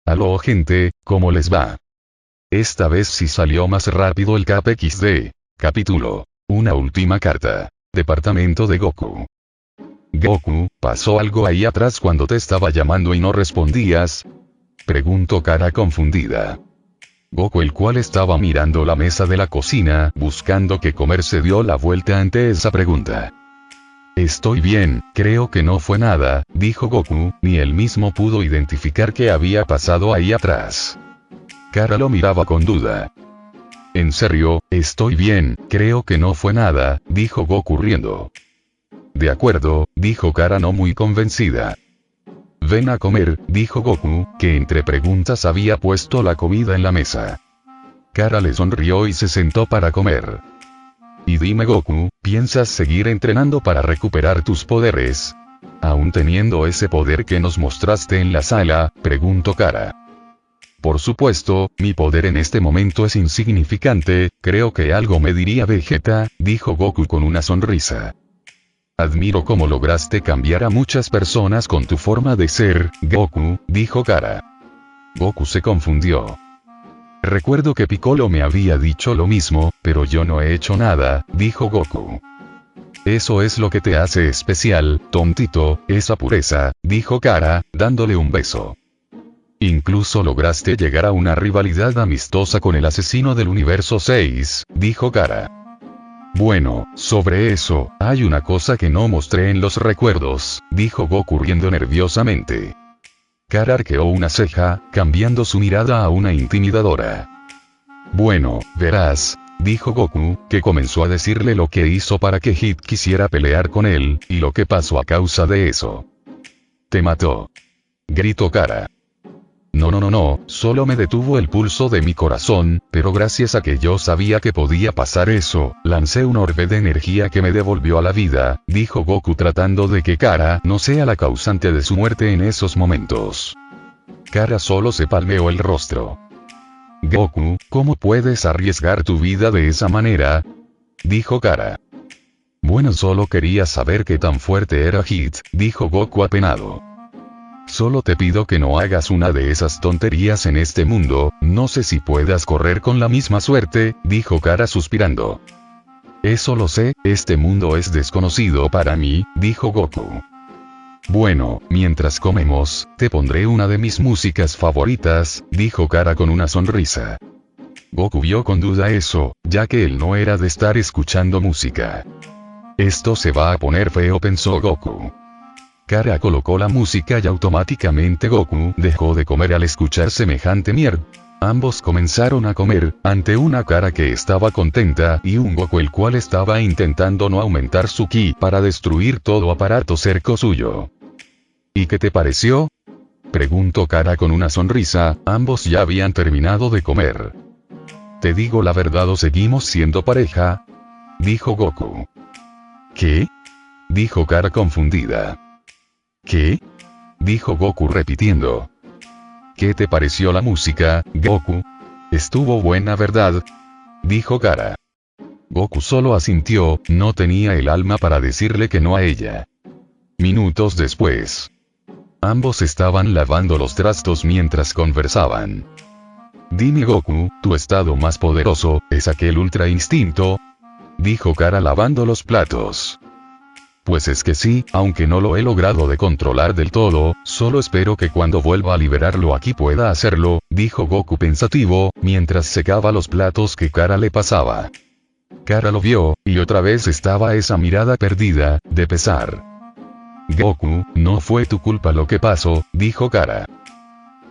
Aló gente, ¿cómo les va? Esta vez sí salió más rápido el Cap XD. Capítulo. Una última carta. Departamento de Goku. Goku, ¿pasó algo ahí atrás cuando te estaba llamando y no respondías? Preguntó cara confundida. Goku, el cual estaba mirando la mesa de la cocina, buscando qué comer, se dio la vuelta ante esa pregunta. Estoy bien, creo que no fue nada, dijo Goku, ni él mismo pudo identificar qué había pasado ahí atrás. Cara lo miraba con duda. En serio, estoy bien, creo que no fue nada, dijo Goku riendo. De acuerdo, dijo Cara no muy convencida. Ven a comer, dijo Goku, que entre preguntas había puesto la comida en la mesa. Cara le sonrió y se sentó para comer. Y dime Goku, ¿piensas seguir entrenando para recuperar tus poderes? ¿Aún teniendo ese poder que nos mostraste en la sala?, preguntó Cara. Por supuesto, mi poder en este momento es insignificante, creo que algo me diría Vegeta, dijo Goku con una sonrisa. Admiro cómo lograste cambiar a muchas personas con tu forma de ser, Goku, dijo Cara. Goku se confundió. Recuerdo que Piccolo me había dicho lo mismo, pero yo no he hecho nada, dijo Goku. Eso es lo que te hace especial, tontito, esa pureza, dijo Cara, dándole un beso. Incluso lograste llegar a una rivalidad amistosa con el asesino del universo 6, dijo Cara. Bueno, sobre eso, hay una cosa que no mostré en los recuerdos, dijo Goku riendo nerviosamente. Cara arqueó una ceja, cambiando su mirada a una intimidadora. Bueno, verás, dijo Goku, que comenzó a decirle lo que hizo para que Hit quisiera pelear con él, y lo que pasó a causa de eso. Te mató. Gritó Cara. No, solo me detuvo el pulso de mi corazón, pero gracias a que yo sabía que podía pasar eso, lancé un orbe de energía que me devolvió a la vida, dijo Goku tratando de que Cara no sea la causante de su muerte en esos momentos. Cara solo se palmeó el rostro. Goku, ¿cómo puedes arriesgar tu vida de esa manera?, dijo Cara. Bueno, solo quería saber qué tan fuerte era Hit, dijo Goku apenado. Solo te pido que no hagas una de esas tonterías en este mundo, no sé si puedas correr con la misma suerte, dijo Cara suspirando. Eso lo sé, este mundo es desconocido para mí, dijo Goku. Bueno, mientras comemos, te pondré una de mis músicas favoritas, dijo Cara con una sonrisa. Goku vio con duda eso, ya que él no era de estar escuchando música. Esto se va a poner feo, pensó Goku. Cara colocó la música y automáticamente Goku dejó de comer al escuchar semejante mierda. Ambos comenzaron a comer, ante una Cara que estaba contenta y un Goku el cual estaba intentando no aumentar su ki para destruir todo aparato cerca suyo. ¿Y qué te pareció?, preguntó Cara con una sonrisa, ambos ya habían terminado de comer. ¿Te digo la verdad o seguimos siendo pareja?, dijo Goku. ¿Qué?, dijo Cara confundida. ¿Qué?, dijo Goku repitiendo. ¿Qué te pareció la música, Goku? Estuvo buena, ¿verdad?, dijo Cara. Goku solo asintió, no tenía el alma para decirle que no a ella. Minutos después. Ambos estaban lavando los trastos mientras conversaban. Dime Goku, ¿tu estado más poderoso es aquel ultra instinto?, dijo Cara lavando los platos. Pues es que sí, aunque no lo he logrado de controlar del todo, solo espero que cuando vuelva a liberarlo aquí pueda hacerlo, dijo Goku pensativo, mientras secaba los platos que Cara le pasaba. Cara lo vio, y otra vez estaba esa mirada perdida, de pesar. Goku, no fue tu culpa lo que pasó, dijo Cara.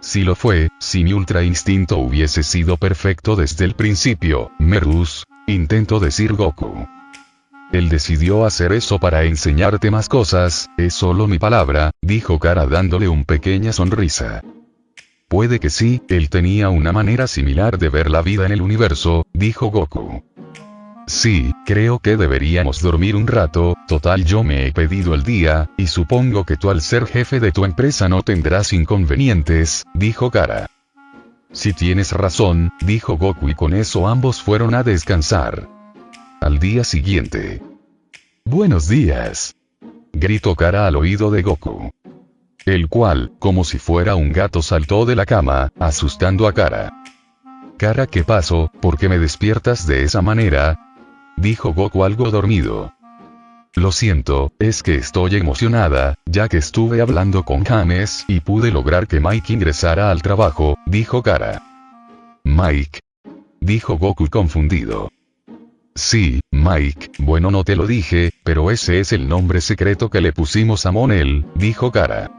Si lo fue, si mi ultra instinto hubiese sido perfecto desde el principio, Merus, intentó decir Goku. Él decidió hacer eso para enseñarte más cosas, es solo mi palabra, dijo Cara dándole una pequeña sonrisa. Puede que sí, él tenía una manera similar de ver la vida en el universo, dijo Goku. Sí, creo que deberíamos dormir un rato, total yo me he pedido el día, y supongo que tú al ser jefe de tu empresa no tendrás inconvenientes, dijo Cara. Si tienes razón, dijo Goku y con eso ambos fueron a descansar. Al día siguiente. Buenos días, gritó Cara al oído de Goku. el cual, como si fuera un gato, saltó de la cama, asustando a Kara. «Kara, ¿qué pasó? ¿Por qué me despiertas de esa manera?», dijo Goku algo dormido. «Lo siento, es que estoy emocionada, ya que estuve hablando con James y pude lograr que Mike ingresara al trabajo», dijo Kara. «Mike», dijo Goku confundido. «Sí, Mike, bueno, no te lo dije, pero ese es el nombre secreto que le pusimos a Monel», dijo Kara.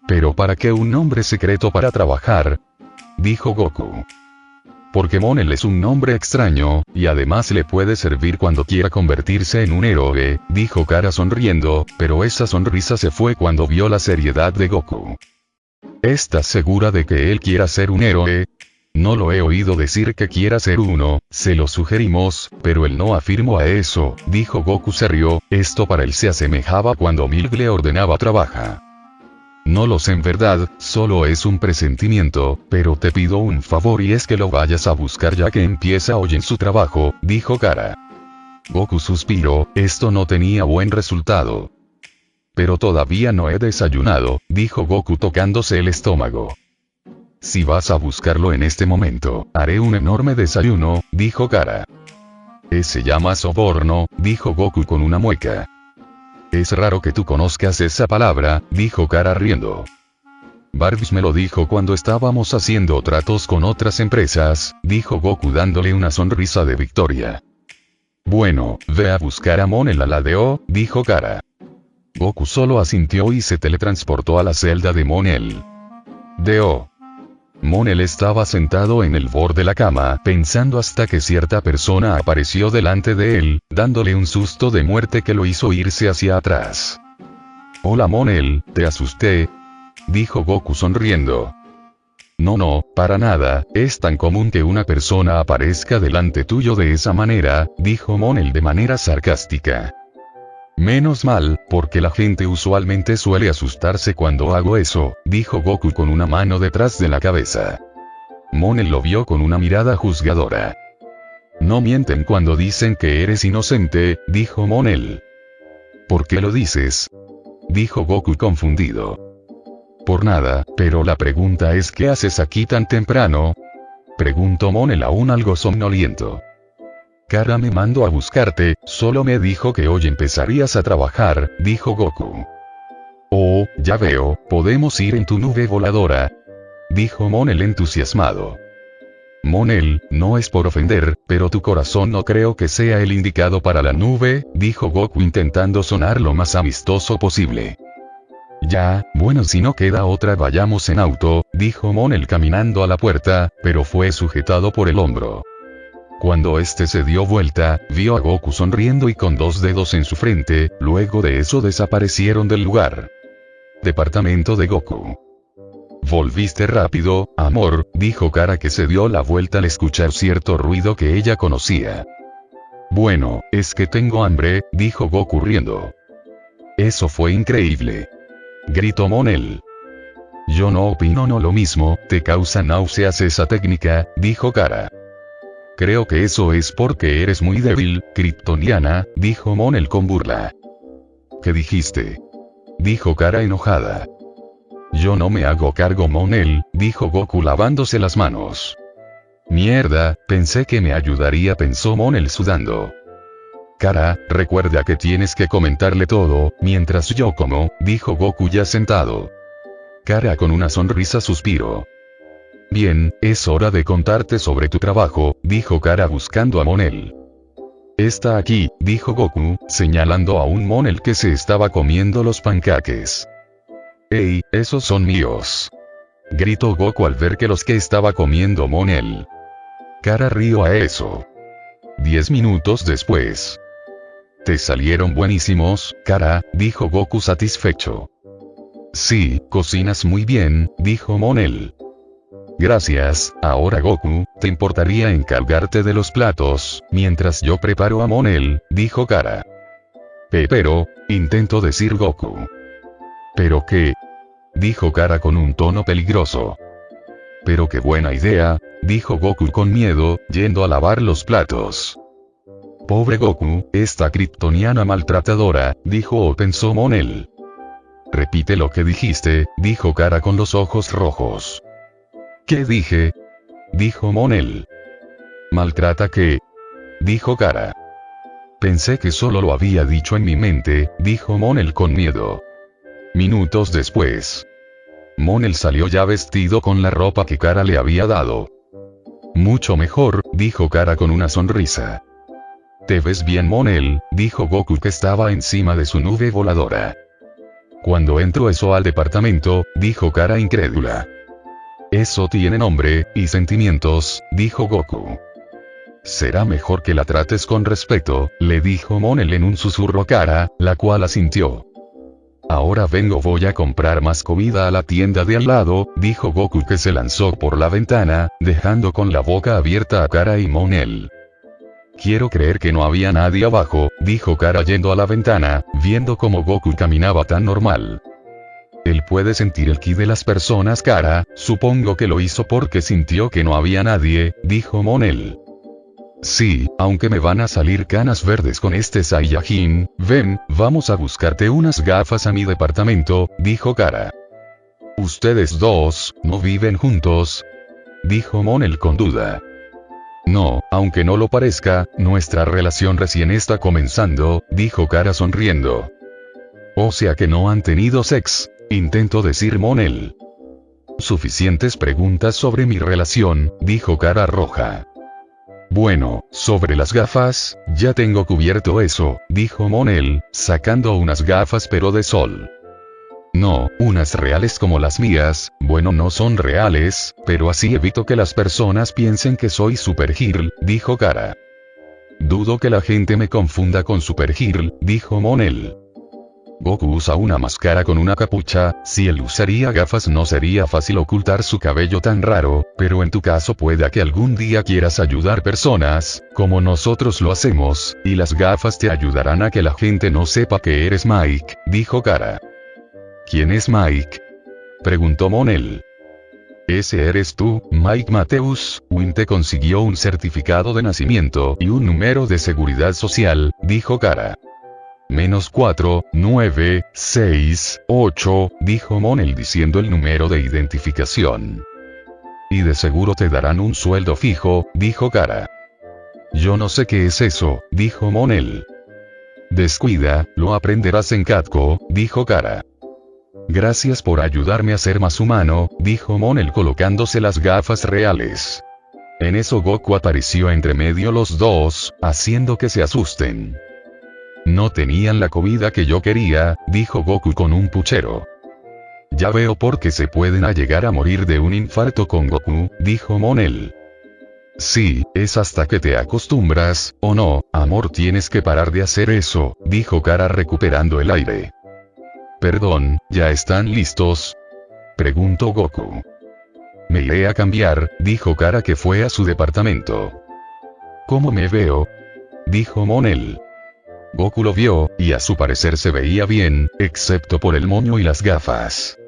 «¿Pero para qué un nombre secreto para trabajar?», dijo Goku. «Porque Monel es un nombre extraño, y además le puede servir cuando quiera convertirse en un héroe», dijo Kara sonriendo, pero esa sonrisa se fue cuando vio la seriedad de Goku. «¿Estás segura de que él quiera ser un héroe?». «No lo he oído decir que quiera ser uno, se lo sugerimos, pero él no afirmó a eso», dijo Goku serio. Esto para él se asemejaba cuando Milk le ordenaba trabaja. «No lo sé en verdad, solo es un presentimiento, pero te pido un favor y es que lo vayas a buscar ya que empieza hoy en su trabajo», dijo Kara. Goku suspiró, esto no tenía buen resultado. «Pero todavía no he desayunado», dijo Goku tocándose el estómago. «Si vas a buscarlo en este momento, haré un enorme desayuno», dijo Kara. «Se llama soborno», dijo Goku con una mueca. «Es raro que tú conozcas esa palabra», dijo Kara riendo. «Barbies me lo dijo cuando estábamos haciendo tratos con otras empresas», dijo Goku dándole una sonrisa de victoria. «Bueno, ve a buscar a Monel a la DO», dijo Kara. Goku solo asintió y se teletransportó a la celda de Monel. DO. Monel estaba sentado en el borde de la cama, pensando hasta que cierta persona apareció delante de él, dándole un susto de muerte que lo hizo irse hacia atrás. «Hola Monel, ¿te asusté?», dijo Goku sonriendo. No, para nada, es tan común que una persona aparezca delante tuyo de esa manera», dijo Monel de manera sarcástica. «Menos mal, porque la gente usualmente suele asustarse cuando hago eso», dijo Goku con una mano detrás de la cabeza. Monel lo vio con una mirada juzgadora. «No mienten cuando dicen que eres inocente», dijo Monel. «¿Por qué lo dices?», dijo Goku confundido. «Por nada, pero la pregunta es ¿qué haces aquí tan temprano?», preguntó Monel aún algo somnoliento. «Kara me mandó a buscarte, solo me dijo que hoy empezarías a trabajar», dijo Goku. «Oh, ya veo, podemos ir en tu nube voladora», dijo Monel entusiasmado. «Monel, no es por ofender, pero tu corazón no creo que sea el indicado para la nube», dijo Goku intentando sonar lo más amistoso posible. «Ya, bueno, si no queda otra vayamos en auto», dijo Monel caminando a la puerta, pero fue sujetado por el hombro. Cuando este se dio vuelta, vio a Goku sonriendo y con dos dedos en su frente, luego de eso desaparecieron del lugar. Departamento de Goku. «Volviste rápido, amor», dijo Kara que se dio la vuelta al escuchar cierto ruido que ella conocía. «Bueno, es que tengo hambre», dijo Goku riendo. «Eso fue increíble», gritó Monel. «Yo no opino no lo mismo, te causa náuseas esa técnica», dijo Kara. «Creo que eso es porque eres muy débil, kryptoniana», dijo Monel con burla. «¿Qué dijiste?», dijo Kara enojada. «Yo no me hago cargo Monel», dijo Goku lavándose las manos. «Mierda, pensé que me ayudaría», pensó Monel sudando. «Kara, recuerda que tienes que comentarle todo, mientras yo como», dijo Goku ya sentado. Kara con una sonrisa suspiró. «Bien, es hora de contarte sobre tu trabajo», dijo Kara buscando a Monel. «Está aquí», dijo Goku, señalando a un Monel que se estaba comiendo los pancaques. «¡Ey, esos son míos!», gritó Goku al ver que los que estaba comiendo Monel. Kara rió a eso. 10 minutos después. «Te salieron buenísimos, Kara», dijo Goku satisfecho. «Sí, cocinas muy bien», dijo Monel. «Gracias, ahora Goku, ¿te importaría encargarte de los platos, mientras yo preparo a Monel?», dijo Kara. «Pero», intentó decir Goku. «¿Pero qué?», dijo Kara con un tono peligroso. «Pero qué buena idea», dijo Goku con miedo, yendo a lavar los platos. «Pobre Goku, esta kryptoniana maltratadora», dijo o pensó Monel. Repite lo que dijiste, dijo Kara con los ojos rojos. ¿Qué dije? Dijo Monel. ¿Maltrata qué? Dijo Kara. Pensé que solo lo había dicho en mi mente, dijo Monel con miedo. Minutos después. Monel salió ya vestido con la ropa que Kara le había dado. Mucho mejor, dijo Kara con una sonrisa. ¿Te ves bien, Monel?, dijo Goku, que estaba encima de su nube voladora. Cuando entró eso al departamento, dijo Kara incrédula. Eso tiene nombre y sentimientos, dijo Goku. Será mejor que la trates con respeto, le dijo Monel en un susurro a Kara, la cual asintió. Ahora vengo, voy a comprar más comida a la tienda de al lado, dijo Goku, que se lanzó por la ventana, dejando con la boca abierta a Kara y Monel. Quiero creer que no había nadie abajo, dijo Kara yendo a la ventana, viendo cómo Goku caminaba tan normal. Él puede sentir el ki de las personas, Kara, supongo que lo hizo porque sintió que no había nadie, dijo Monel. Sí, aunque me van a salir canas verdes con este Saiyajin, ven, vamos a buscarte unas gafas a mi departamento, dijo Kara. ¿Ustedes dos no viven juntos?, dijo Monel con duda. No, aunque no lo parezca, nuestra relación recién está comenzando, dijo Kara sonriendo. O sea que no han tenido sex, intentó decir Monel. Suficientes preguntas sobre mi relación, dijo Kara roja. Bueno, sobre las gafas, ya tengo cubierto eso, dijo Monel, sacando unas gafas pero de sol. No, unas reales como las mías, bueno, no son reales, pero así evito que las personas piensen que soy Super Girl, dijo Kara. Dudo que la gente me confunda con Super Girl, dijo Monel. Goku usa una máscara con una capucha, si él usaría gafas no sería fácil ocultar su cabello tan raro, pero en tu caso puede que algún día quieras ayudar personas, como nosotros lo hacemos, y las gafas te ayudarán a que la gente no sepa que eres Mike, dijo Kara. ¿Quién es Mike?, preguntó Monel. Ese eres tú, Mike Mateus. Win te consiguió un certificado de nacimiento y un número de seguridad social, dijo Kara. -4, 9, 6, 8, dijo Monel diciendo el número de identificación. Y de seguro te darán un sueldo fijo, dijo Kara. Yo no sé qué es eso, dijo Monel. Descuida, lo aprenderás en Katko, dijo Kara. Gracias por ayudarme a ser más humano, dijo Monel colocándose las gafas reales. En eso Goku apareció entre medio los dos, haciendo que se asusten. No tenían la comida que yo quería, dijo Goku con un puchero. Ya veo por qué se pueden llegar a morir de un infarto con Goku, dijo Monel. Sí, es hasta que te acostumbras, ¿o no, amor? Tienes que parar de hacer eso, dijo Kara recuperando el aire. Perdón, ¿ya están listos?, preguntó Goku. Me iré a cambiar, dijo Kara, que fue a su departamento. ¿Cómo me veo?, dijo Monel. Goku lo vio, y a su parecer se veía bien, excepto por el moño y las gafas.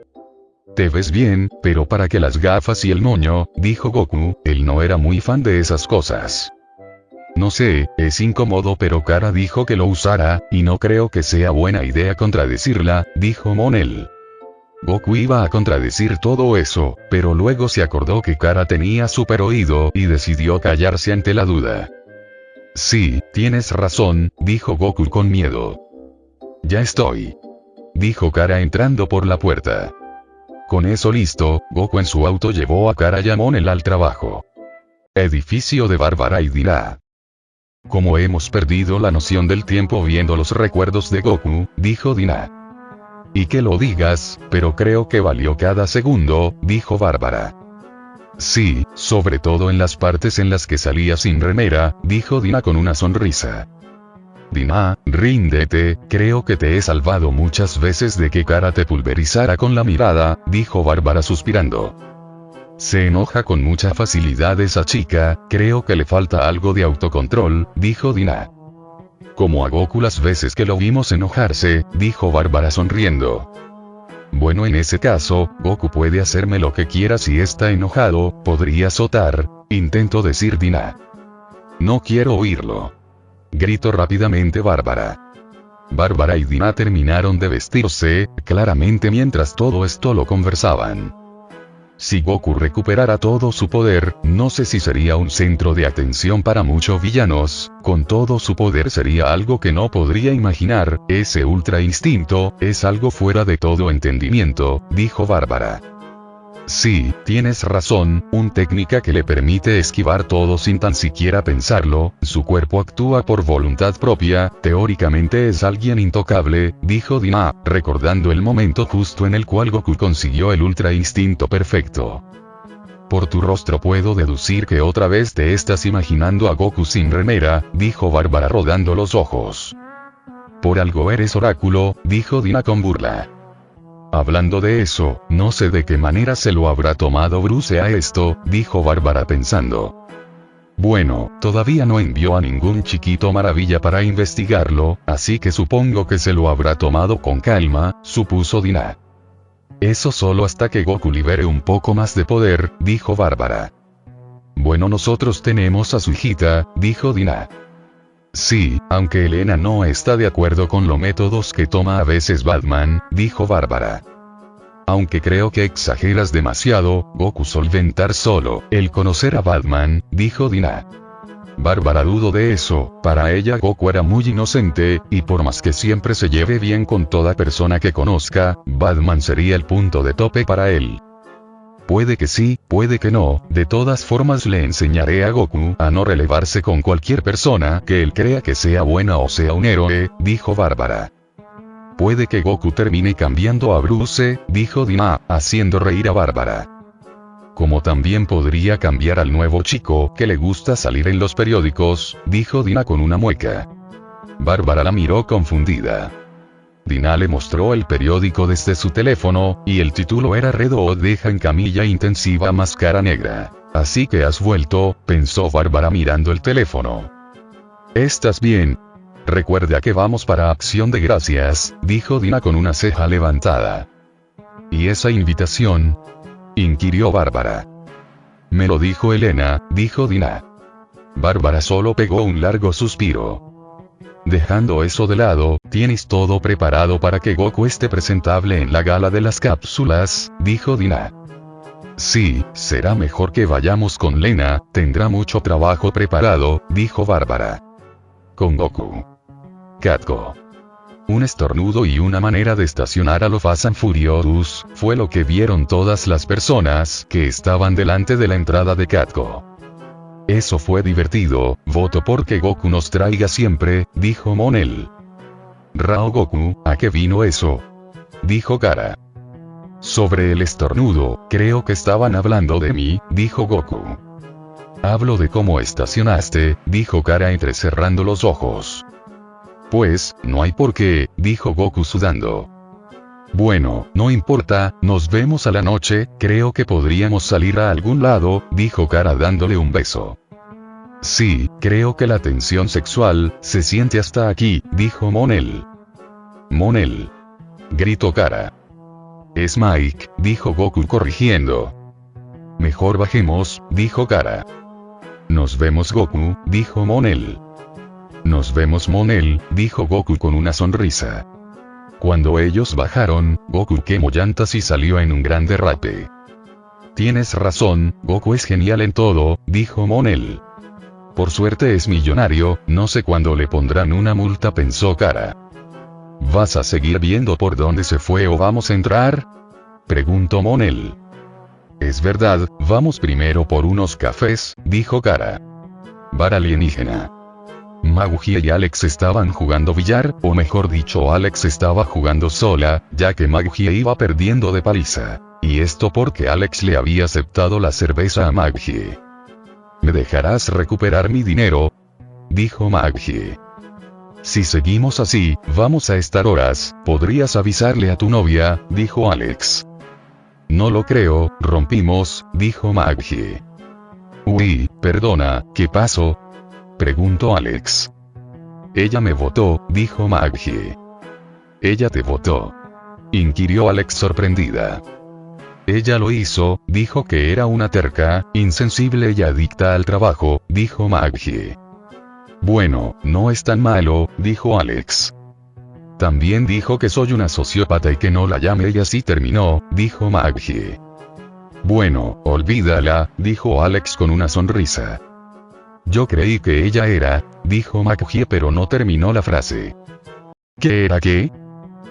Te ves bien, pero ¿para qué las gafas y el moño?, dijo Goku, él no era muy fan de esas cosas. No sé, es incómodo, pero Kara dijo que lo usara, y no creo que sea buena idea contradecirla, dijo Monel. Goku iba a contradecir todo eso, pero luego se acordó que Kara tenía super oído y decidió callarse ante la duda. Sí, tienes razón, dijo Goku con miedo. Ya estoy, dijo Kara entrando por la puerta. Con eso listo, Goku en su auto llevó a Kara y a Monel al trabajo. Edificio de Bárbara y Dina. Como hemos perdido la noción del tiempo viendo los recuerdos de Goku, dijo Dina. Y que lo digas, pero creo que valió cada segundo, dijo Bárbara. Sí, sobre todo en las partes en las que salía sin remera, dijo Dina con una sonrisa. Dina, ríndete, creo que te he salvado muchas veces de que Kara te pulverizara con la mirada, dijo Bárbara suspirando. Se enoja con mucha facilidad esa chica, creo que le falta algo de autocontrol, dijo Dina. Como a Goku las veces que lo vimos enojarse, dijo Bárbara sonriendo. Bueno, en ese caso, Goku puede hacerme lo que quiera si está enojado, podría azotar, intentó decir Dina. No quiero oírlo, gritó rápidamente Bárbara. Bárbara y Dina terminaron de vestirse, claramente mientras todo esto lo conversaban. Si Goku recuperara todo su poder, no sé si sería un centro de atención para muchos villanos, con todo su poder sería algo que no podría imaginar, ese ultra instinto, es algo fuera de todo entendimiento, dijo Bárbara. Sí, tienes razón, una técnica que le permite esquivar todo sin tan siquiera pensarlo, su cuerpo actúa por voluntad propia, teóricamente es alguien intocable, dijo Dina, recordando el momento justo en el cual Goku consiguió el ultra instinto perfecto. Por tu rostro puedo deducir que otra vez te estás imaginando a Goku sin remera, dijo Bárbara rodando los ojos. Por algo eres oráculo, dijo Dina con burla. Hablando de eso, no sé de qué manera se lo habrá tomado Bruce a esto, dijo Bárbara pensando. Bueno, todavía no envió a ningún chiquito maravilla para investigarlo, así que supongo que se lo habrá tomado con calma, supuso Dina. Eso solo hasta que Goku libere un poco más de poder, dijo Bárbara. Bueno, nosotros tenemos a su hijita, dijo Dina. Sí, aunque Elena no está de acuerdo con los métodos que toma a veces Batman, dijo Bárbara. Aunque creo que exageras demasiado, Goku solventar solo el conocer a Batman, dijo Dina. Bárbara dudo de eso, para ella Goku era muy inocente, y por más que siempre se lleve bien con toda persona que conozca, Batman sería el punto de tope para él. Puede que sí, puede que no, de todas formas le enseñaré a Goku a no relevarse con cualquier persona que él crea que sea buena o sea un héroe, dijo Bárbara. Puede que Goku termine cambiando a Bruce, dijo Dina, haciendo reír a Bárbara. Como también podría cambiar al nuevo chico que le gusta salir en los periódicos, dijo Dina con una mueca. Bárbara la miró confundida. Dina le mostró el periódico desde su teléfono, y el título era Redo deja en camilla intensiva máscara negra. Así que has vuelto, pensó Bárbara mirando el teléfono. ¿Estás bien? Recuerda que vamos para Acción de Gracias, dijo Dina con una ceja levantada. ¿Y esa invitación? Inquirió Bárbara. Me lo dijo Elena, dijo Dina. Bárbara solo pegó un largo suspiro. Dejando eso de lado, ¿tienes todo preparado para que Goku esté presentable en la gala de las cápsulas?, dijo Dina. Sí, será mejor que vayamos con Lena, tendrá mucho trabajo preparado, dijo Bárbara. Con Goku. Katko. Un estornudo y una manera de estacionar a lo Fast and Furious, fue lo que vieron todas las personas que estaban delante de la entrada de Katko. Eso fue divertido, voto porque Goku nos traiga siempre, dijo Monel. Rao Goku, ¿a qué vino eso?, dijo Kara. Sobre el estornudo, creo que estaban hablando de mí, dijo Goku. Hablo de cómo estacionaste, dijo Kara entrecerrando los ojos. Pues, no hay por qué, dijo Goku sudando. Bueno, no importa, nos vemos a la noche, creo que podríamos salir a algún lado, dijo Kara dándole un beso. Sí, creo que la tensión sexual se siente hasta aquí, dijo Monel. Monel. Gritó Kara. Es Mike, dijo Goku corrigiendo. Mejor bajemos, dijo Kara. Nos vemos Goku, dijo Monel. Nos vemos Monel, dijo Goku con una sonrisa. Cuando ellos bajaron, Goku quemó llantas y salió en un gran derrape. Tienes razón, Goku es genial en todo, dijo Monel. Por suerte es millonario, no sé cuándo le pondrán una multa, pensó Kara. ¿Vas a seguir viendo por dónde se fue o vamos a entrar?, preguntó Monel. Es verdad, vamos primero por unos cafés, dijo Kara. Bar alienígena. Maguji y Alex estaban jugando billar, o mejor dicho Alex estaba jugando sola, ya que Maguji iba perdiendo de paliza. Y esto porque Alex le había aceptado la cerveza a Maguji. ¿Me dejarás recuperar mi dinero?, dijo Maguji. Si seguimos así, vamos a estar horas, podrías avisarle a tu novia, dijo Alex. No lo creo, rompimos, dijo Maguji. Uy, perdona, ¿qué pasó?, preguntó Alex. Ella me votó, dijo Maguji. ¿Ella te votó?, inquirió Alex sorprendida. Ella lo hizo, dijo que era una terca, insensible y adicta al trabajo, dijo Maguji. Bueno, no es tan malo, dijo Alex. También dijo que soy una sociópata y que no la llame y así terminó, dijo Maggie. Bueno, olvídala, dijo Alex con una sonrisa. Yo creí que ella era, dijo Maggie pero no terminó la frase. ¿Qué era qué?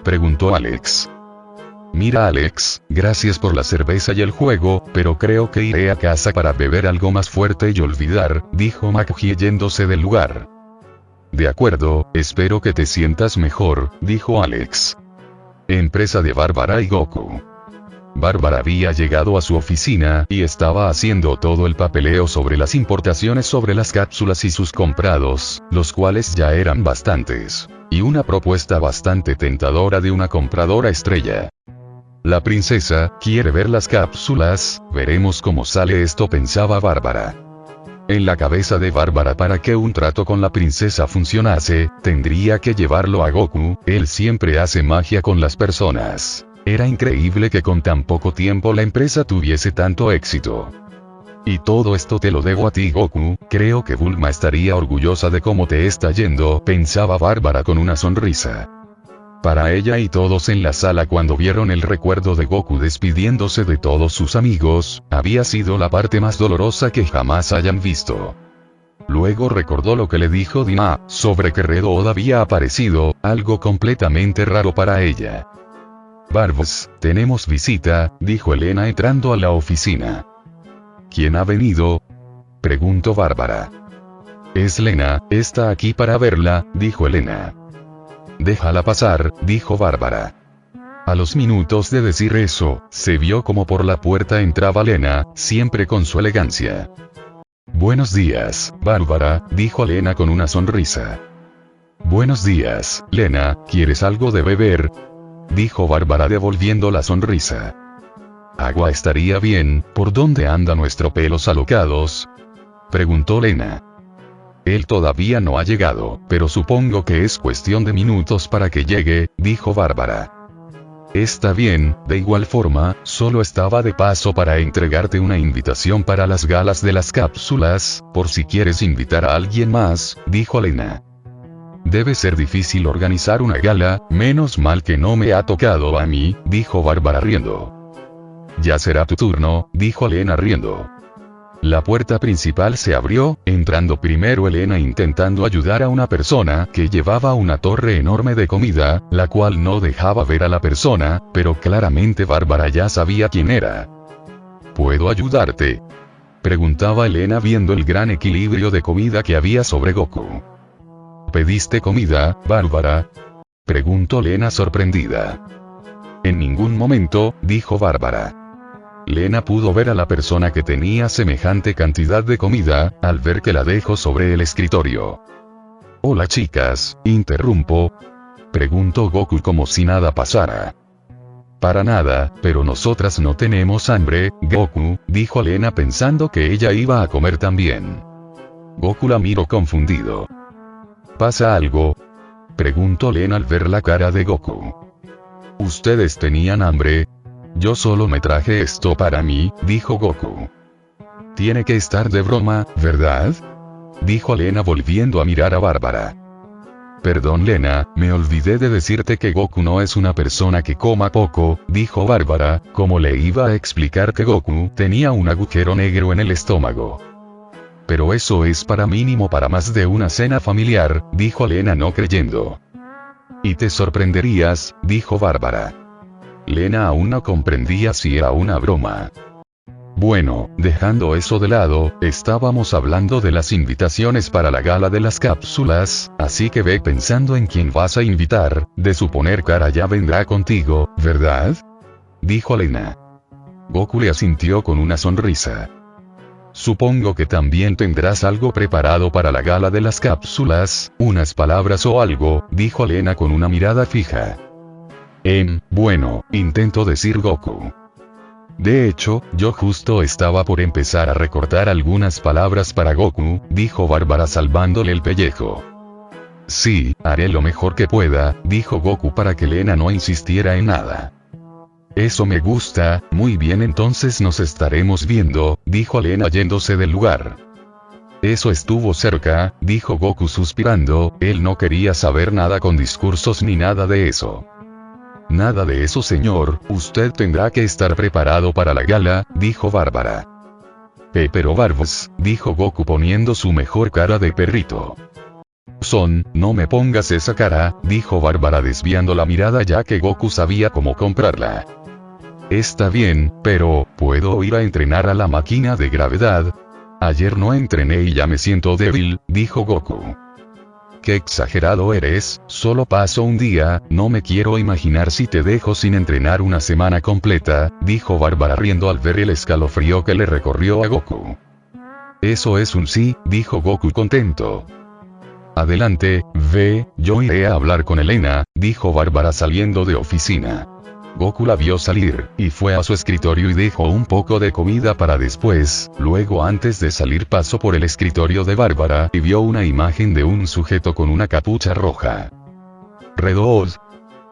Preguntó Alex. Mira Alex, gracias por la cerveza y el juego, pero creo que iré a casa para beber algo más fuerte y olvidar, dijo Maggie yéndose del lugar. De acuerdo, espero que te sientas mejor, dijo Alex. Empresa de Bárbara y Goku. Bárbara había llegado a su oficina y estaba haciendo todo el papeleo sobre las importaciones sobre las cápsulas y sus comprados, los cuales ya eran bastantes. Y una propuesta bastante tentadora de una compradora estrella. La princesa quiere ver las cápsulas, veremos cómo sale esto, pensaba Bárbara. En la cabeza de Bárbara, para que un trato con la princesa funcionase, tendría que llevarlo a Goku, él siempre hace magia con las personas. Era increíble que con tan poco tiempo la empresa tuviese tanto éxito. Y todo esto te lo debo a ti Goku, creo que Bulma estaría orgullosa de cómo te está yendo, pensaba Bárbara con una sonrisa. Para ella y todos en la sala cuando vieron el recuerdo de Goku despidiéndose de todos sus amigos, había sido la parte más dolorosa que jamás hayan visto. Luego recordó lo que le dijo Dima, sobre que Red Oda había aparecido, algo completamente raro para ella. Barbs, tenemos visita, dijo Elena entrando a la oficina. ¿Quién ha venido? Preguntó Bárbara. Es Lena, está aquí para verla, dijo Elena. Déjala pasar, dijo Bárbara. A los minutos de decir eso, se vio como por la puerta entraba Lena, siempre con su elegancia. Buenos días, Bárbara, dijo Lena con una sonrisa. Buenos días, Lena, ¿quieres algo de beber? Dijo Bárbara devolviendo la sonrisa. Agua estaría bien, ¿por dónde anda nuestro pelos alocados? Preguntó Lena. Él todavía no ha llegado, pero supongo que es cuestión de minutos para que llegue, dijo Bárbara. Está bien, de igual forma, solo estaba de paso para entregarte una invitación para las galas de las cápsulas, por si quieres invitar a alguien más, dijo Lena. Debe ser difícil organizar una gala, menos mal que no me ha tocado a mí, dijo Bárbara riendo. Ya será tu turno, dijo Lena riendo. La puerta principal se abrió, entrando primero Elena intentando ayudar a una persona que llevaba una torre enorme de comida, la cual no dejaba ver a la persona, pero claramente Bárbara ya sabía quién era. ¿Puedo ayudarte? Preguntaba Elena viendo el gran equilibrio de comida que había sobre Goku. ¿Pediste comida, Bárbara? Preguntó Lena sorprendida. En ningún momento, dijo Bárbara. Lena pudo ver a la persona que tenía semejante cantidad de comida, al ver que la dejó sobre el escritorio. Hola chicas, ¿interrumpo? Preguntó Goku como si nada pasara. Para nada, pero nosotras no tenemos hambre, Goku, dijo Lena pensando que ella iba a comer también. Goku la miró confundido. ¿Pasa algo? Preguntó Lena al ver la cara de Goku. ¿Ustedes tenían hambre? Yo solo me traje esto para mí, dijo Goku. Tiene que estar de broma, ¿verdad? Dijo Lena volviendo a mirar a Bárbara. Perdón Lena, me olvidé de decirte que Goku no es una persona que coma poco, dijo Bárbara, como le iba a explicar que Goku tenía un agujero negro en el estómago. Pero eso es para mínimo para más de una cena familiar, dijo Lena no creyendo. Y te sorprenderías, dijo Bárbara. Lena aún no comprendía si era una broma. Bueno, dejando eso de lado, estábamos hablando de las invitaciones para la gala de las cápsulas, así que ve pensando en quién vas a invitar, de suponer Kara ya vendrá contigo, ¿verdad? Dijo Lena. Goku le asintió con una sonrisa. Supongo que también tendrás algo preparado para la gala de las cápsulas, unas palabras o algo, dijo Lena con una mirada fija. Bueno, intento decir Goku. De hecho, yo justo estaba por empezar a recortar algunas palabras para Goku, dijo Bárbara salvándole el pellejo. Sí, haré lo mejor que pueda, dijo Goku para que Lena no insistiera en nada. Eso me gusta, muy bien entonces nos estaremos viendo, dijo Lena yéndose del lugar. Eso estuvo cerca, dijo Goku suspirando, él no quería saber nada con discursos ni nada de eso. Nada de eso señor, usted tendrá que estar preparado para la gala, dijo Bárbara. Pero Barbos, dijo Goku poniendo su mejor cara de perrito. No me pongas esa cara, dijo Bárbara desviando la mirada ya que Goku sabía cómo comprarla. Está bien, pero, ¿puedo ir a entrenar a la máquina de gravedad? Ayer no entrené y ya me siento débil, dijo Goku. Qué exagerado eres, solo paso un día, no me quiero imaginar si te dejo sin entrenar una semana completa, dijo Bárbara riendo al ver el escalofrío que le recorrió a Goku. Eso es un sí, dijo Goku contento. Adelante, ve, yo iré a hablar con Elena, dijo Bárbara saliendo de oficina. Goku la vio salir, y fue a su escritorio y dejó un poco de comida para después, luego antes de salir pasó por el escritorio de Bárbara y vio una imagen de un sujeto con una capucha roja. Redod,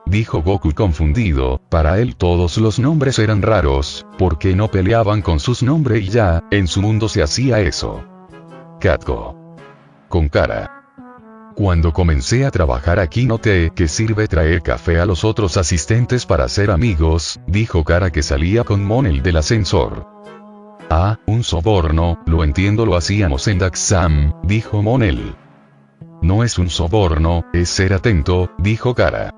dijo Goku confundido, para él todos los nombres eran raros, ¿por qué no peleaban con sus nombres y ya, en su mundo se hacía eso? Katko. Con cara. Cuando comencé a trabajar aquí noté que sirve traer café a los otros asistentes para ser amigos, dijo Kara que salía con Monel del ascensor. Ah, un soborno, lo entiendo, lo hacíamos en Daxam, dijo Monel. No es un soborno, es ser atento, dijo Kara.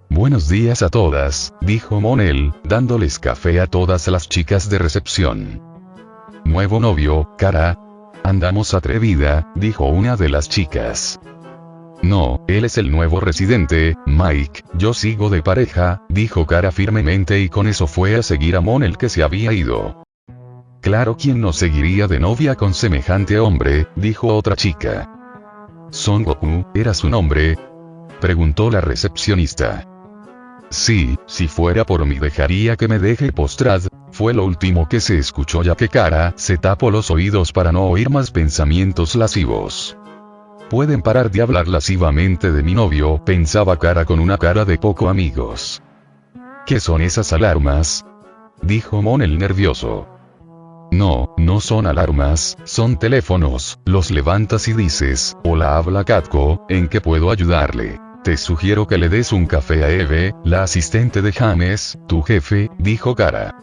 Buenos días a todas, dijo Monel, dándoles café a todas las chicas de recepción. Nuevo novio, Kara. Andamos atrevida, dijo una de las chicas. No, él es el nuevo residente, Mike, yo sigo de pareja, dijo Kara firmemente y con eso fue a seguir a Monel que se había ido. Claro, ¿quién no seguiría de novia con semejante hombre?, dijo otra chica. ¿Son Goku, era su nombre?, preguntó la recepcionista. Sí, si fuera por mí dejaría que me deje postrad, fue lo último que se escuchó ya que Kara se tapó los oídos para no oír más pensamientos lascivos. Pueden parar de hablar lascivamente de mi novio, pensaba Kara con una cara de poco amigos. ¿Qué son esas alarmas?, dijo Monel nervioso. No, no son alarmas, son teléfonos, los levantas y dices, hola, habla Katko, ¿en qué puedo ayudarle? Te sugiero que le des un café a Eve, la asistente de James, tu jefe, dijo Kara.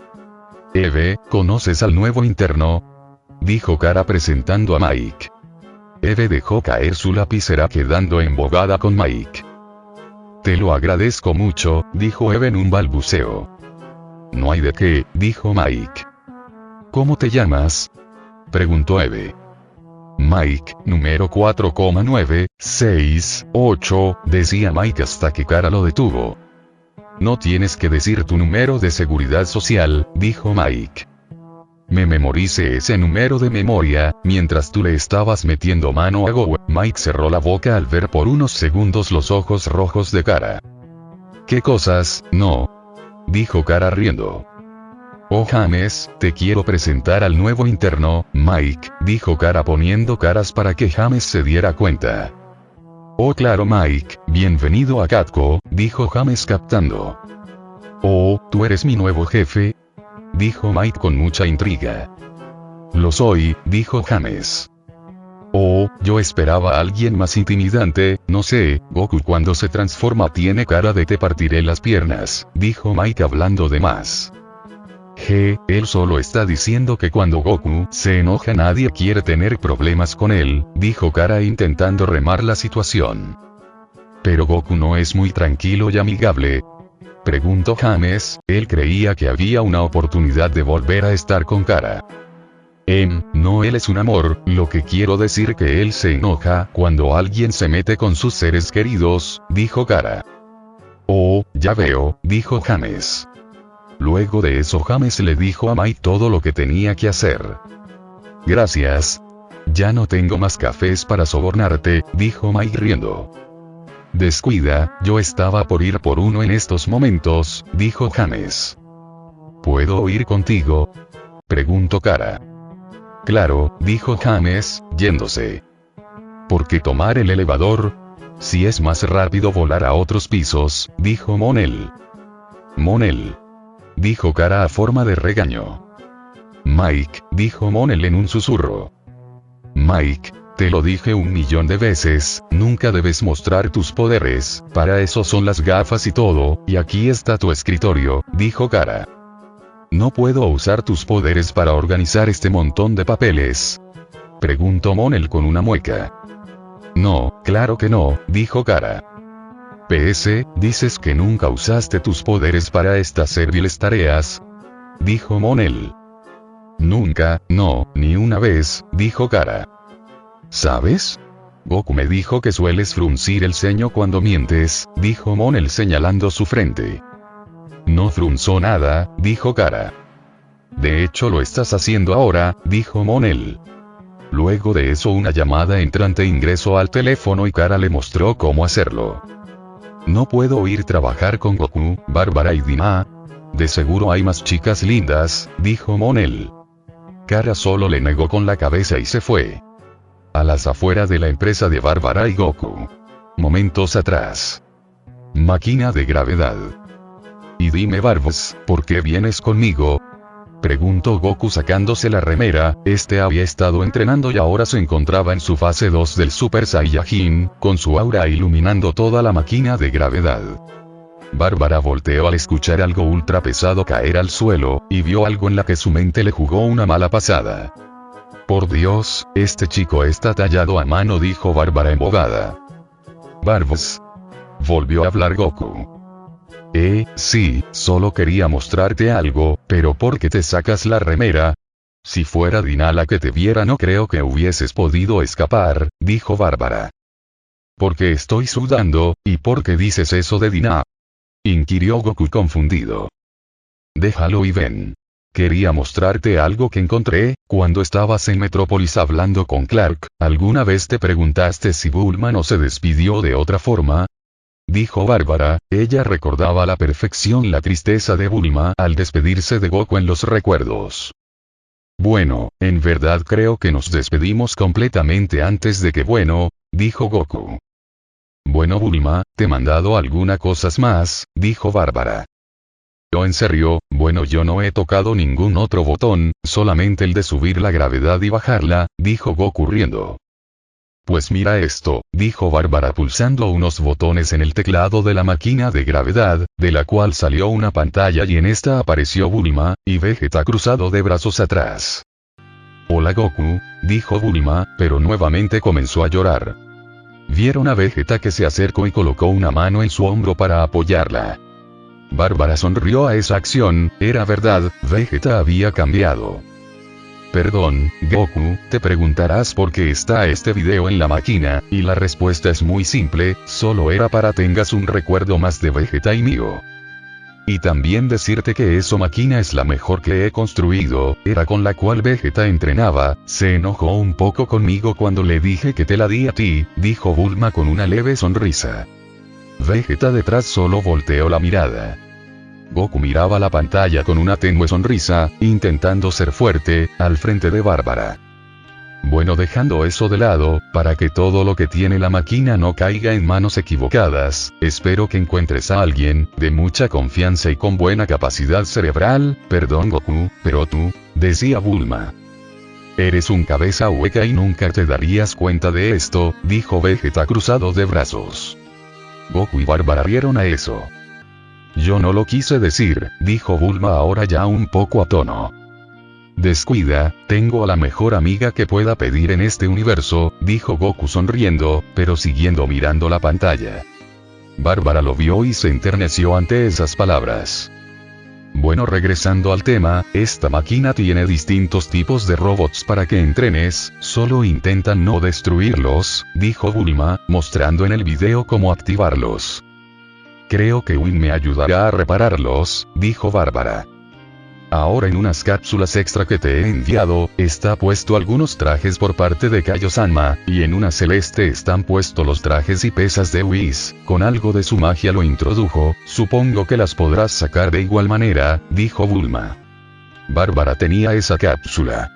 Eve, ¿conoces al nuevo interno?, dijo Kara presentando a Mike. Eve dejó caer su lapicera quedando embobada con Mike. Te lo agradezco mucho, dijo Eve en un balbuceo. No hay de qué, dijo Mike. ¿Cómo te llamas?, preguntó Eve. Mike, número 4,968, decía Mike hasta que Kara lo detuvo. No tienes que decir tu número de seguridad social, dijo Mike. Me memoricé ese número de memoria, mientras tú le estabas metiendo mano a Goku. Mike cerró la boca al ver por unos segundos los ojos rojos de Kara. ¿Qué cosas? No, dijo Kara riendo. Oh James, te quiero presentar al nuevo interno, Mike, dijo Kara poniendo caras para que James se diera cuenta. Oh claro Mike, bienvenido a Katko, dijo James captando. Oh, ¿tú eres mi nuevo jefe?, dijo Mike con mucha intriga. Lo soy, dijo James. Oh, yo esperaba a alguien más intimidante, no sé, Goku cuando se transforma tiene cara de te partiré las piernas, dijo Mike hablando de más. Él solo está diciendo que cuando Goku se enoja nadie quiere tener problemas con él, dijo Kara intentando remar la situación. Pero Goku no es muy tranquilo y amigable, preguntó James, él creía que había una oportunidad de volver a estar con Kara. No, él es un amor, lo que quiero decir que él se enoja cuando alguien se mete con sus seres queridos, dijo Kara. Oh, ya veo, dijo James. Luego de eso James le dijo a Mike todo lo que tenía que hacer. Gracias. Ya no tengo más cafés para sobornarte, dijo Mike riendo. Descuida, yo estaba por ir por uno en estos momentos, dijo James. ¿Puedo ir contigo?, preguntó Kara. Claro, dijo James, yéndose. ¿Por qué tomar el elevador? Si es más rápido volar a otros pisos, dijo Monel. Monel, dijo Kara a forma de regaño. Mike, dijo Monel en un susurro. Mike, te lo dije 1.000.000 de veces, nunca debes mostrar tus poderes, para eso son las gafas y todo, y aquí está tu escritorio, dijo Kara. ¿No puedo usar tus poderes para organizar este montón de papeles?, preguntó Monel con una mueca. No, claro que no, dijo Kara. PS, dices que nunca usaste tus poderes para estas serviles tareas, dijo Monel. Nunca, no, ni una vez, dijo Kara. ¿Sabes? Goku me dijo que sueles fruncir el ceño cuando mientes, dijo Monel señalando su frente. No frunzó nada, dijo Kara. De hecho lo estás haciendo ahora, dijo Monel. Luego de eso una llamada entrante ingresó al teléfono y Kara le mostró cómo hacerlo. No puedo ir a trabajar con Goku, Bárbara y Dina. De seguro hay más chicas lindas, dijo Monel. Kara solo le negó con la cabeza y se fue. A las afueras de la empresa de Bárbara y Goku. Momentos atrás. Máquina de gravedad. Y dime Barbos, ¿por qué vienes conmigo?, preguntó Goku sacándose la remera. Este había estado entrenando y ahora se encontraba en su fase 2 del Super Saiyajin, con su aura iluminando toda la máquina de gravedad. Bárbara volteó al escuchar algo ultra pesado caer al suelo, y vio algo en la que su mente le jugó una mala pasada. Por Dios, este chico está tallado a mano, dijo Bárbara embobada. Barbos. Volvió a hablar Goku. Sí, solo quería mostrarte algo, pero ¿por qué te sacas la remera? Si fuera Dina la que te viera no creo que hubieses podido escapar, dijo Bárbara. Porque estoy sudando, ¿y por qué dices eso de Dina?, inquirió Goku confundido. Déjalo y ven. Quería mostrarte algo que encontré. Cuando estabas en Metrópolis hablando con Clark, ¿alguna vez te preguntaste si Bulma no se despidió de otra forma?, dijo Bárbara. Ella recordaba a la perfección la tristeza de Bulma al despedirse de Goku en los recuerdos. Bueno, en verdad creo que nos despedimos completamente antes de que dijo Goku. Bueno Bulma, ¿te he mandado alguna cosas más?, dijo Bárbara. ¿Yo en serio? Bueno, yo no he tocado ningún otro botón, solamente el de subir la gravedad y bajarla, dijo Goku riendo. Pues mira esto, dijo Bárbara pulsando unos botones en el teclado de la máquina de gravedad, de la cual salió una pantalla y en esta apareció Bulma, y Vegeta cruzado de brazos atrás. Hola Goku, dijo Bulma, pero nuevamente comenzó a llorar. Vieron a Vegeta que se acercó y colocó una mano en su hombro para apoyarla. Bárbara sonrió a esa acción. Era verdad, Vegeta había cambiado. Perdón, Goku, te preguntarás por qué está este video en la máquina, y la respuesta es muy simple, solo era para tengas un recuerdo más de Vegeta y mío. Y también decirte que esa máquina es la mejor que he construido, era con la cual Vegeta entrenaba. Se enojó un poco conmigo cuando le dije que te la di a ti, dijo Bulma con una leve sonrisa. Vegeta detrás solo volteó la mirada. Goku miraba la pantalla con una tenue sonrisa, intentando ser fuerte, al frente de Bárbara. Bueno, dejando eso de lado, para que todo lo que tiene la máquina no caiga en manos equivocadas, espero que encuentres a alguien, de mucha confianza y con buena capacidad cerebral. Perdón Goku, pero tú, decía Bulma. Eres un cabeza hueca y nunca te darías cuenta de esto, dijo Vegeta cruzado de brazos. Goku y Bárbara rieron a eso. Yo no lo quise decir, dijo Bulma ahora ya un poco a tono. Descuida, tengo a la mejor amiga que pueda pedir en este universo, dijo Goku sonriendo, pero siguiendo mirando la pantalla. Bárbara lo vio y se enterneció ante esas palabras. Bueno, regresando al tema, esta máquina tiene distintos tipos de robots para que entrenes, solo intenta no destruirlos, dijo Bulma, mostrando en el video cómo activarlos. Creo que Win me ayudará a repararlos, dijo Bárbara. Ahora en unas cápsulas extra que te he enviado, está puesto algunos trajes por parte de Kaio-sanma, y en una celeste están puestos los trajes y pesas de Whis, con algo de su magia lo introdujo, supongo que las podrás sacar de igual manera, dijo Bulma. Bárbara tenía esa cápsula.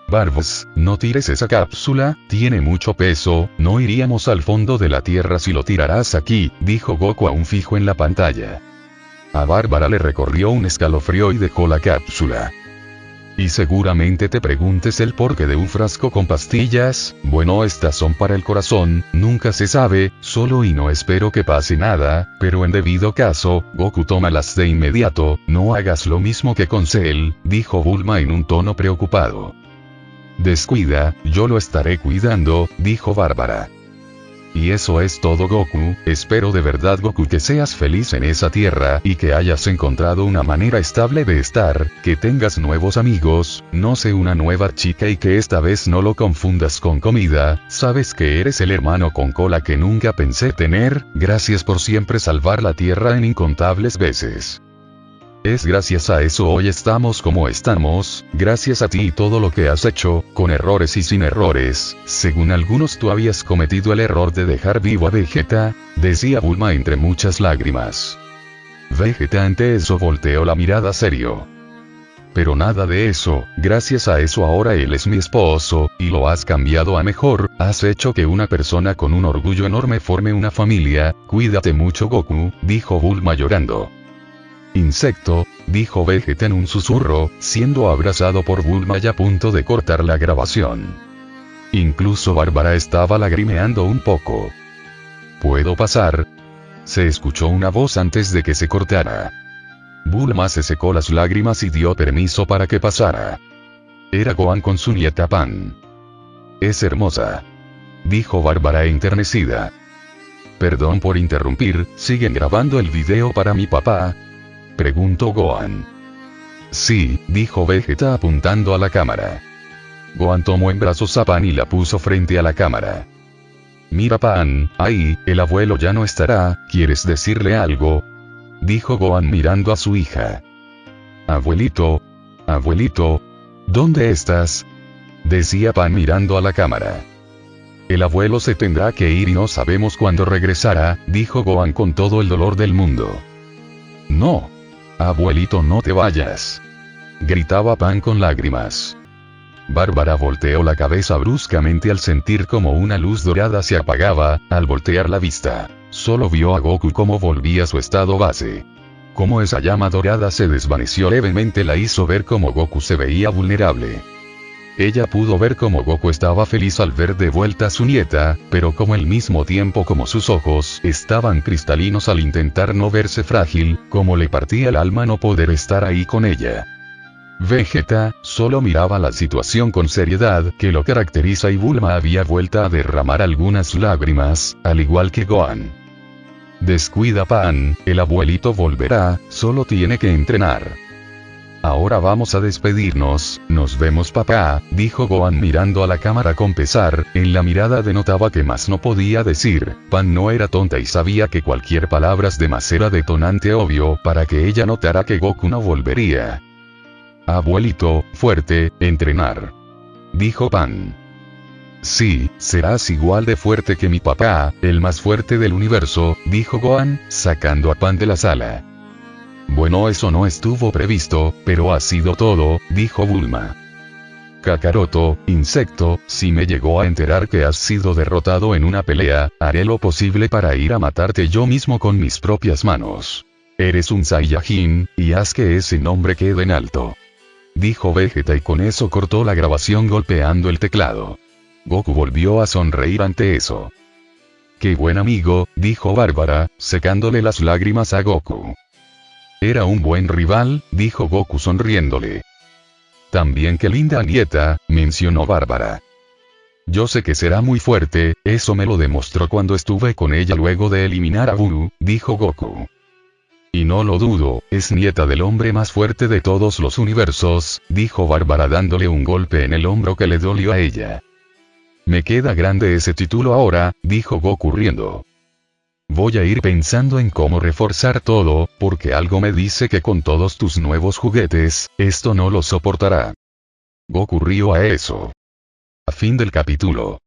Barbos, no tires esa cápsula, tiene mucho peso, no iríamos al fondo de la tierra si lo tirarás aquí, dijo Goku aún fijo en la pantalla. A Bárbara le recorrió un escalofrío y dejó la cápsula. Y seguramente te preguntes el porqué de un frasco con pastillas. Bueno, estas son para el corazón, nunca se sabe, solo y no espero que pase nada, pero en debido caso, Goku tómalas de inmediato, no hagas lo mismo que con Cell, dijo Bulma en un tono preocupado. Descuida, yo lo estaré cuidando, dijo Bárbara. Y eso es todo, Goku. Espero de verdad, Goku, que seas feliz en esa tierra y que hayas encontrado una manera estable de estar, que tengas nuevos amigos, no sé, una nueva chica, y que esta vez no lo confundas con comida. Sabes que eres el hermano con cola que nunca pensé tener. Gracias por siempre salvar la tierra en incontables veces. Es gracias a eso hoy estamos como estamos, gracias a ti y todo lo que has hecho, con errores y sin errores. Según algunos, tú habías cometido el error de dejar vivo a Vegeta, decía Bulma entre muchas lágrimas. Vegeta ante eso volteó la mirada serio. Pero nada de eso, gracias a eso ahora él es mi esposo, y lo has cambiado a mejor, has hecho que una persona con un orgullo enorme forme una familia. Cuídate mucho, Goku, dijo Bulma llorando. Insecto, dijo Vegeta en un susurro, siendo abrazado por Bulma y a punto de cortar la grabación. Incluso Bárbara estaba lagrimeando un poco. ¿Puedo pasar? Se escuchó una voz antes de que se cortara. Bulma se secó las lágrimas y dio permiso para que pasara. Era Gohan con su nieta Pan. Es hermosa, dijo Bárbara enternecida. Perdón por interrumpir, ¿siguen grabando el video para mi papá?, preguntó Gohan. Sí, dijo Vegeta apuntando a la cámara. Gohan tomó en brazos a Pan y la puso frente a la cámara. Mira, Pan, ahí, el abuelo ya no estará, ¿quieres decirle algo?, dijo Gohan mirando a su hija. Abuelito, ¿dónde estás?, decía Pan mirando a la cámara. El abuelo se tendrá que ir y no sabemos cuándo regresará, dijo Gohan con todo el dolor del mundo. No. Abuelito, no te vayas, gritaba Pan con lágrimas. Bárbara volteó la cabeza bruscamente al sentir como una luz dorada se apagaba. Al voltear la vista, solo vio a Goku como volvía a su estado base. Como esa llama dorada se desvaneció levemente, la hizo ver como Goku se veía vulnerable. Ella pudo ver cómo Goku estaba feliz al ver de vuelta a su nieta, pero como al mismo tiempo como sus ojos estaban cristalinos al intentar no verse frágil, como le partía el alma no poder estar ahí con ella. Vegeta solo miraba la situación con seriedad que lo caracteriza y Bulma había vuelto a derramar algunas lágrimas, al igual que Gohan. Descuida, Pan, el abuelito volverá, solo tiene que entrenar. Ahora vamos a despedirnos, nos vemos, papá, dijo Gohan mirando a la cámara con pesar. En la mirada denotaba que más no podía decir. Pan no era tonta y sabía que cualquier palabra de más era detonante obvio para que ella notara que Goku no volvería. Abuelito, fuerte, entrenar, dijo Pan. Sí, serás igual de fuerte que mi papá, el más fuerte del universo, dijo Gohan, sacando a Pan de la sala. Bueno, eso no estuvo previsto, pero ha sido todo, dijo Bulma. Kakaroto, insecto, si me llegó a enterar que has sido derrotado en una pelea, haré lo posible para ir a matarte yo mismo con mis propias manos. Eres un Saiyajin, y haz que ese nombre quede en alto, dijo Vegeta, y con eso cortó la grabación golpeando el teclado. Goku volvió a sonreír ante eso. Qué buen amigo, dijo Bárbara, secándole las lágrimas a Goku. Era un buen rival, dijo Goku sonriéndole. También qué linda nieta, mencionó Bárbara. Yo sé que será muy fuerte, eso me lo demostró cuando estuve con ella luego de eliminar a Buu, dijo Goku. Y no lo dudo, es nieta del hombre más fuerte de todos los universos, dijo Bárbara dándole un golpe en el hombro que le dolió a ella. Me queda grande ese título ahora, dijo Goku riendo. Voy a ir pensando en cómo reforzar todo, porque algo me dice que con todos tus nuevos juguetes, esto no lo soportará. Goku rió a eso. Fin del capítulo.